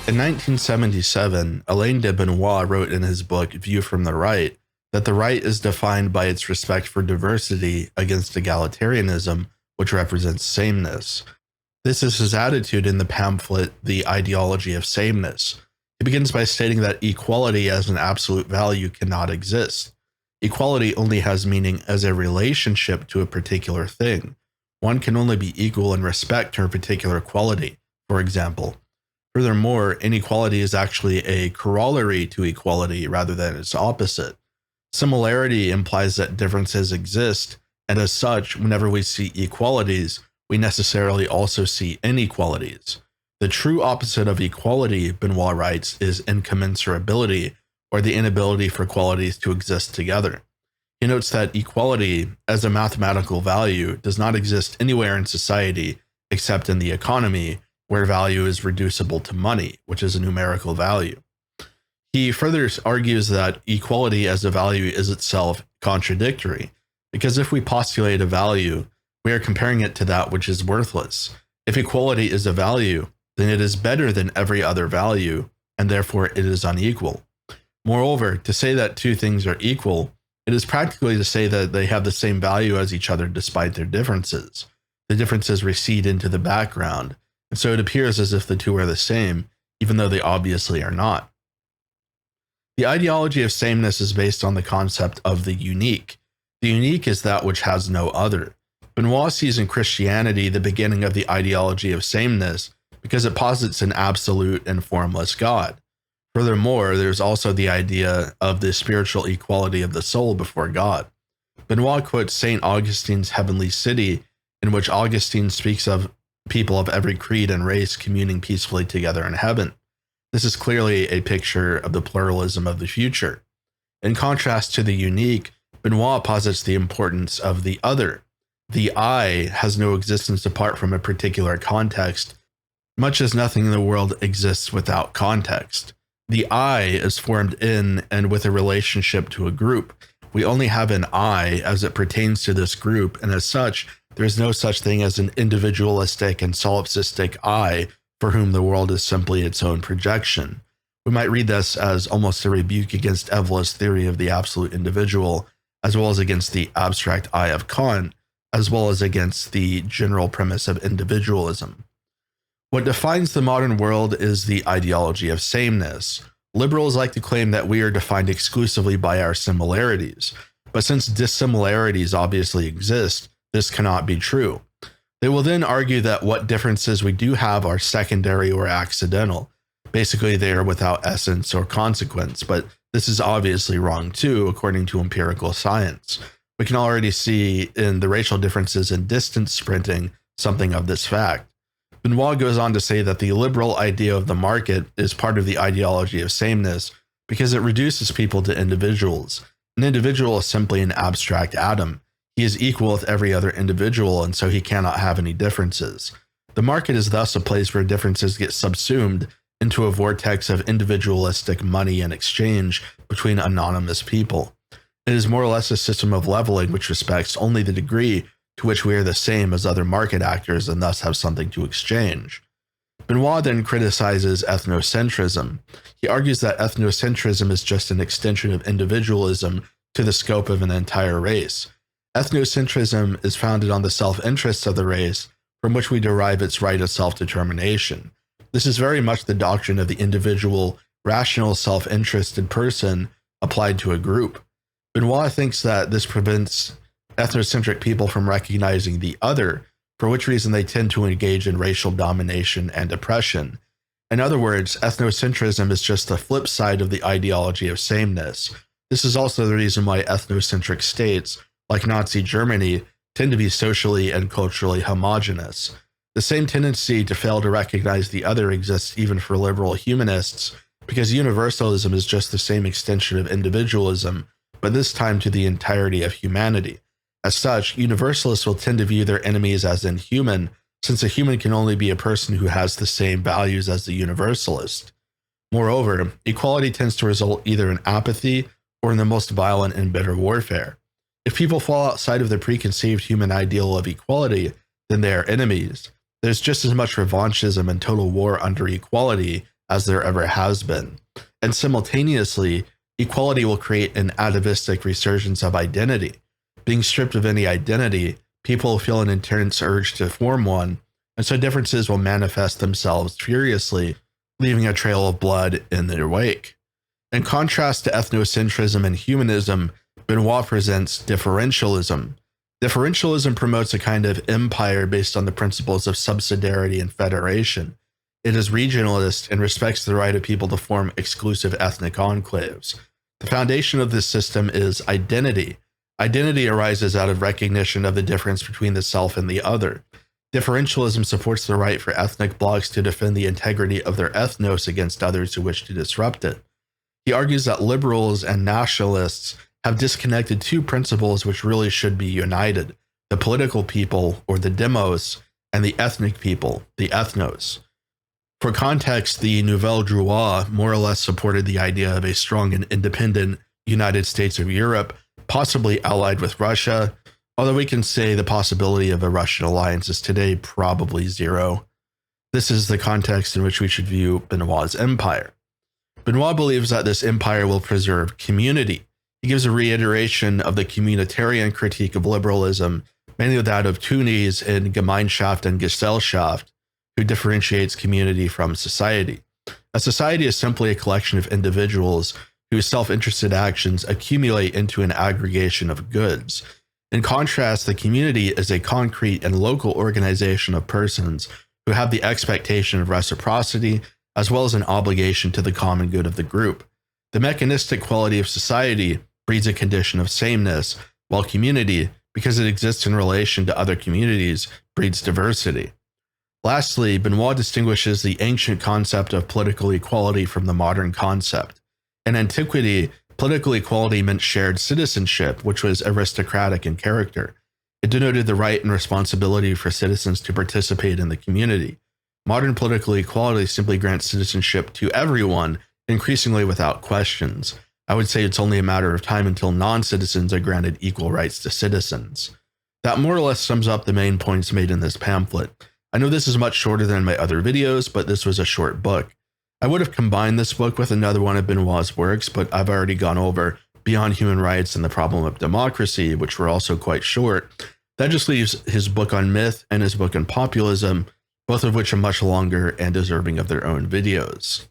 In 1977, Alain de Benoist wrote in his book View from the Right that the right is defined by its respect for diversity against egalitarianism, which represents sameness. This is his attitude in the pamphlet The Ideology of Sameness. He begins by stating that equality as an absolute value cannot exist. Equality only has meaning as a relationship to a particular thing. One can only be equal in respect to a particular quality, for example. Furthermore, inequality is actually a corollary to equality rather than its opposite. Similarity implies that differences exist, and as such, whenever we see equalities, we necessarily also see inequalities. The true opposite of equality, Benoist writes, is incommensurability, or the inability for qualities to exist together. He notes that equality, as a mathematical value, does not exist anywhere in society except in the economy, where value is reducible to money, which is a numerical value. He further argues that equality as a value is itself contradictory, because if we postulate a value, we are comparing it to that which is worthless. If equality is a value, then it is better than every other value, and therefore it is unequal. Moreover, to say that two things are equal, it is practically to say that they have the same value as each other despite their differences. The differences recede into the background, and so it appears as if the two are the same, even though they obviously are not. The ideology of sameness is based on the concept of the unique. The unique is that which has no other. Benoist sees in Christianity the beginning of the ideology of sameness because it posits an absolute and formless God. Furthermore, there's also the idea of the spiritual equality of the soul before God. Benoist quotes St. Augustine's Heavenly City, in which Augustine speaks of people of every creed and race communing peacefully together in heaven. This is clearly a picture of the pluralism of the future. In contrast to the unique, Benoist posits the importance of the other. The I has no existence apart from a particular context, much as nothing in the world exists without context. The I is formed in and with a relationship to a group. We only have an I as it pertains to this group, and as such, there is no such thing as an individualistic and solipsistic I for whom the world is simply its own projection. We might read this as almost a rebuke against Evolas' theory of the absolute individual, as well as against the abstract I of Kant, as well as against the general premise of individualism. What defines the modern world is the ideology of sameness. Liberals like to claim that we are defined exclusively by our similarities, but since dissimilarities obviously exist, this cannot be true. They will then argue that what differences we do have are secondary or accidental. Basically, they are without essence or consequence, but this is obviously wrong too, according to empirical science. We can already see in the racial differences in distance sprinting something of this fact. Benoist goes on to say that the liberal idea of the market is part of the ideology of sameness because it reduces people to individuals. An individual is simply an abstract atom. He is equal with every other individual, and so he cannot have any differences. The market is thus a place where differences get subsumed into a vortex of individualistic money and exchange between anonymous people. It is more or less a system of leveling which respects only the degree to which we are the same as other market actors and thus have something to exchange. Benoist then criticizes ethnocentrism. He argues that ethnocentrism is just an extension of individualism to the scope of an entire race. Ethnocentrism is founded on the self-interests of the race, from which we derive its right of self-determination. This is very much the doctrine of the individual, rational, self-interested person applied to a group. Benoist thinks that this prevents ethnocentric people from recognizing the other, for which reason they tend to engage in racial domination and oppression. In other words, ethnocentrism is just the flip side of the ideology of sameness. This is also the reason why ethnocentric states, like Nazi Germany, tend to be socially and culturally homogenous. The same tendency to fail to recognize the other exists even for liberal humanists, because universalism is just the same extension of individualism, but this time to the entirety of humanity. As such, universalists will tend to view their enemies as inhuman, since a human can only be a person who has the same values as the universalist. Moreover, equality tends to result either in apathy or in the most violent and bitter warfare. If people fall outside of the preconceived human ideal of equality, then they are enemies. There's just as much revanchism and total war under equality as there ever has been. And simultaneously, equality will create an atavistic resurgence of identity. Being stripped of any identity, people will feel an intense urge to form one, and so differences will manifest themselves furiously, leaving a trail of blood in their wake. In contrast to ethnocentrism and humanism, Benoist presents differentialism. Differentialism promotes a kind of empire based on the principles of subsidiarity and federation. It is regionalist and respects the right of people to form exclusive ethnic enclaves. The foundation of this system is identity. Identity arises out of recognition of the difference between the self and the other. Differentialism supports the right for ethnic blocs to defend the integrity of their ethnos against others who wish to disrupt it. He argues that liberals and nationalists have disconnected two principles which really should be united: the political people, or the demos, and the ethnic people, the ethnos. For context, the Nouvelle Droit more or less supported the idea of a strong and independent United States of Europe, possibly allied with Russia, although we can say the possibility of a Russian alliance is today probably zero. This is the context in which we should view Benoist's empire. Benoist believes that this empire will preserve community. He gives a reiteration of the communitarian critique of liberalism, mainly that of Thunes in Gemeinschaft and Gesellschaft, who differentiates community from society. A society is simply a collection of individuals whose self-interested actions accumulate into an aggregation of goods. In contrast, the community is a concrete and local organization of persons who have the expectation of reciprocity as well as an obligation to the common good of the group. The mechanistic quality of society breeds a condition of sameness, while community, because it exists in relation to other communities, breeds diversity. Lastly, Benoist distinguishes the ancient concept of political equality from the modern concept. In antiquity, political equality meant shared citizenship, which was aristocratic in character. It denoted the right and responsibility for citizens to participate in the community. Modern political equality simply grants citizenship to everyone, increasingly without questions. I would say it's only a matter of time until non-citizens are granted equal rights to citizens. That more or less sums up the main points made in this pamphlet. I know this is much shorter than my other videos, but this was a short book. I would have combined this book with another one of Benoist's works, but I've already gone over Beyond Human Rights and the Problem of Democracy, which were also quite short. That just leaves his book on myth and his book on populism, both of which are much longer and deserving of their own videos.